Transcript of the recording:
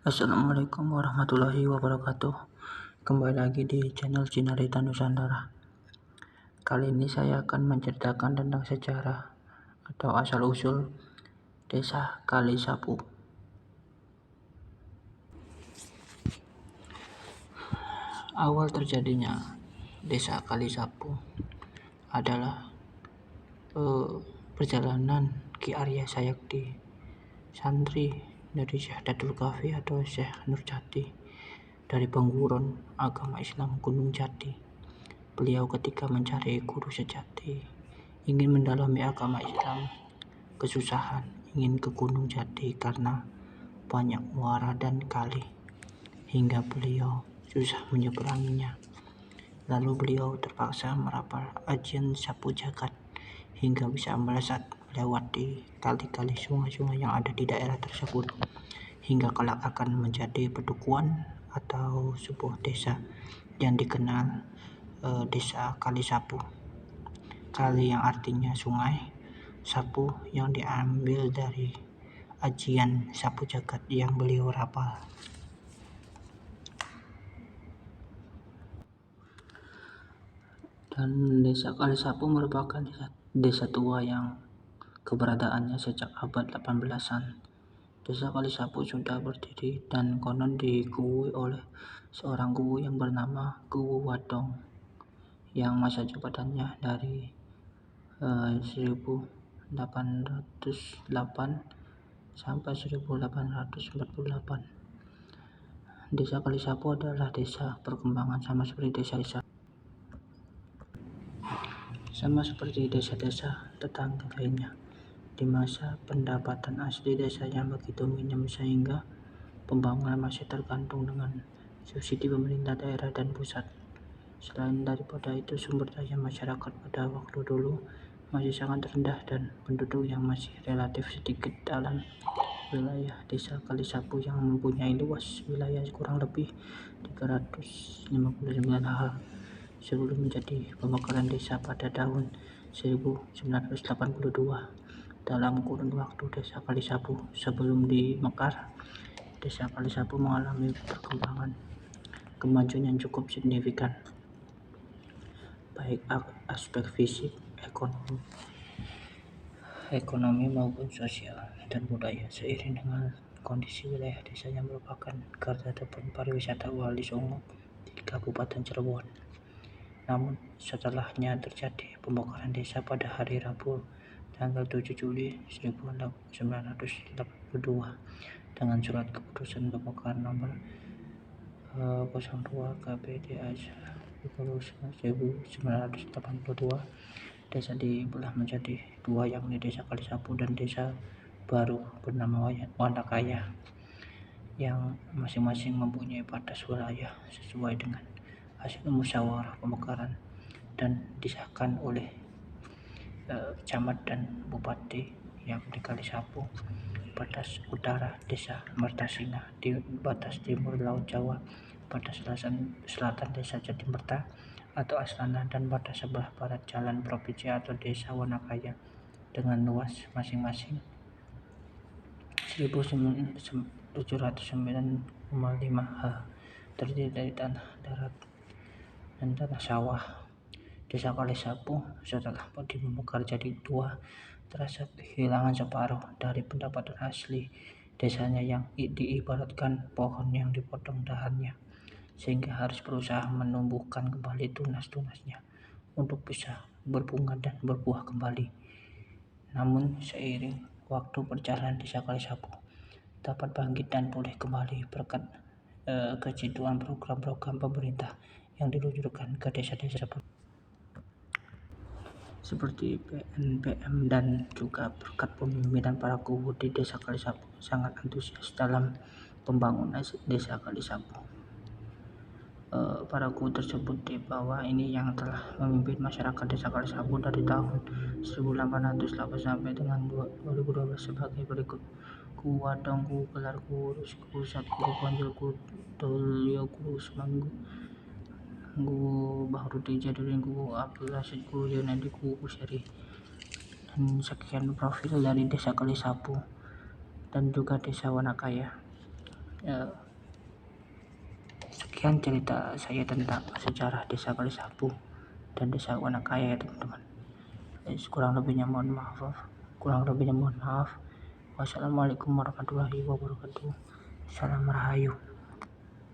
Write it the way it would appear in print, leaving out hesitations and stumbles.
Assalamualaikum warahmatullahi wabarakatuh. Kembali lagi di channel Cinarita Nusantara. Kali ini saya akan menceritakan tentang sejarah atau asal-usul Desa Kalisapu. Awal terjadinya Desa Kalisapu adalah perjalanan Ki Arya Sayakti, santri dari Syekh Datul Kafi atau Syekh Nurjati dari pengguron agama Islam Gunung Jati. Beliau ketika mencari guru sejati, ingin mendalami agama Islam, kesusahan, ingin ke Gunung Jati karena banyak muara dan kali, hingga beliau susah menyeberanginya. Lalu beliau terpaksa merapal ajian sapu jagat hingga bisa melesat melewati kali-kali, sungai-sungai yang ada di daerah tersebut, hingga kelak akan menjadi pedukuhan atau sebuah desa yang dikenal Desa Kalisapu. Kali yang artinya sungai, sapu yang diambil dari ajian sapu jagat yang beliau rapal. Dan Desa Kalisapu merupakan desa tua yang keberadaannya sejak abad 18-an. Desa Kalisapu sudah berdiri dan konon dikuwui oleh seorang kuwu yang bernama Kuwu Wadong, yang masa jabatannya dari 1808 sampai 1848. Desa Kalisapu adalah desa perkembangan sama seperti desa-desa tetangga lainnya. Di masa pendapatan asli desanya begitu minim sehingga pembangunan masih tergantung dengan subsidi pemerintah daerah dan pusat. Selain daripada itu, sumber daya masyarakat pada waktu dulu masih sangat rendah dan penduduk yang masih relatif sedikit dalam wilayah Desa Kalisapu yang mempunyai luas wilayah kurang lebih 359 ha sebelum menjadi pemekaran desa pada tahun 1982. Dalam kurun waktu Desa Kalisapu sebelum dimekar, Desa Kalisapu mengalami perkembangan kemajuan yang cukup signifikan, baik aspek fisik, ekonomi maupun sosial dan budaya. Seiring dengan kondisi wilayah desa yang merupakan garda depan pariwisata Wali Songo di Kabupaten Cirebon. Namun setelahnya terjadi pembakaran desa pada hari Rabu tanggal 7 Juli 1982 dengan surat keputusan pembakaran nomor 02 KPDAJ 1982. Desa dibelah menjadi dua, yakni Desa Kalisapu dan desa baru bernama Wanakaya, yang masing-masing mempunyai batas wilayah sesuai dengan hasil musyawarah pemekaran dan disahkan oleh camat dan bupati, yang di Kalisapu. Batas utara Desa Mertasinga di batas timur Laut Jawa, batas selatan Desa Jatimerta atau Aslana, dan batas sebelah barat Jalan Provinsi atau Desa Wanakaya dengan luas masing-masing 1709,5 ha, terdiri dari tanah darat dan tanah sawah. Desa Kalisapu setelah dibakar jadi dua terasa kehilangan separuh dari pendapatan asli desanya yang diibaratkan pohon yang dipotong dahannya, sehingga harus berusaha menumbuhkan kembali tunas-tunasnya untuk bisa berbunga dan berbuah kembali. Namun seiring waktu berjalan, Desa Kalisapu dapat bangkit dan pulih kembali berkat kejiduan program-program pemerintah yang diluncurkan ke desa-desa seperti PNPM, dan juga berkat pemimpinan para kuwu di Desa Kalisapu sangat antusias dalam pembangunan Desa Kalisapu. Para kuwu tersebut di bawah ini yang telah memimpin masyarakat Desa Kalisapu dari tahun 1808 sampai dengan 2012 sebagai berikut: Kuwu Wadong, Kuwu Gelar, Kuwu Rus, Kuwu Sat, Kuwu Panjul, Kuwu Dolyo, Kuwu Semanggu, Kuwu Bahrudin Jadirin, Kuwu Abdul Rasid, Kuwu Yunadi, Kuwu Kuseri. Dan sekian profil dari Desa Kalisapu dan juga Desa Wanakaya. Ya, sekian cerita saya tentang sejarah desa Kalisapu dan desa Wanakaya ya teman-teman. Kurang lebihnya mohon maaf. Wassalamualaikum warahmatullahi wabarakatuh. Salam Rahayu.